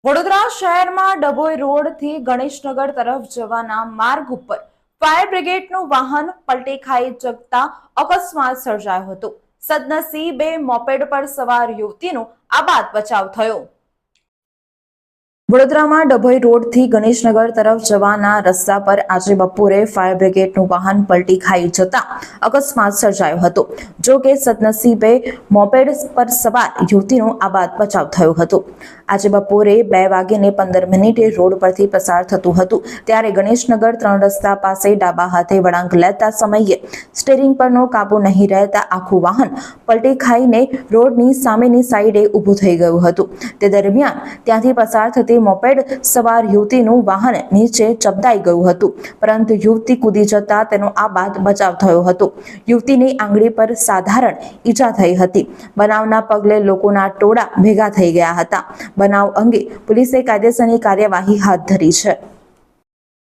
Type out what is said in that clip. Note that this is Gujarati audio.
વડોદરા શહેરમાં ડભોઈ રોડથી ગણેશનગર તરફ જવાના માર્ગ ઉપર ફાયર બ્રિગેડનું વાહન પલટી ખાઈ જતા અકસ્માત સર્જાયો હતો। સદનસીબે મોપેડ પર સવાર યુવતીનો આબાદ બચાવ થયો। વડોદરામાં ડભોઈ રોડથી ગણેશનગર તરફ જવાના રસ્તા પર આજે બપોરે ફાયર બ્રિગેડનું વાહન પલટી ખાઈ જતા અકસ્માત સર્જાયો હતો। જો કે સદનસીબે મોપેડ પર સવાર યુવતીનો આબાદ બચાવ થયો હતો। આજે બપોરે 2:15 રોડ પરથી પસાર થતું હતું ત્યારે ગણેશનગર 3 રસ્તા પાસે ડાબા હાથે વળાંક લેતા સમયે સ્ટીયરિંગ પરનો કાબુ નહીં રહેતા આખું વાહન પલટી ખાઈને રોડની સામેની સાઈડે ઊભું થઈ ગયું હતું। તે દરમિયાન ત્યાંથી પસાર થતી મોપેડ સવાર યુવતીનું વાહન નીચે ચબદાઈ ગયું હતું, પરંતુ યુવતી કૂદી જતા તેનો આબાદ બચાવ થયો હતો। યુવતીની આંગળી પર સાધારણ ઈજા થઈ હતી। બનાવના પગલે લોકોના ટોળા ભેગા થઈ ગયા હતા। બનાવ અંગે પોલીસે કાયદેસરની કાર્યવાહી હાથ ધરી છે।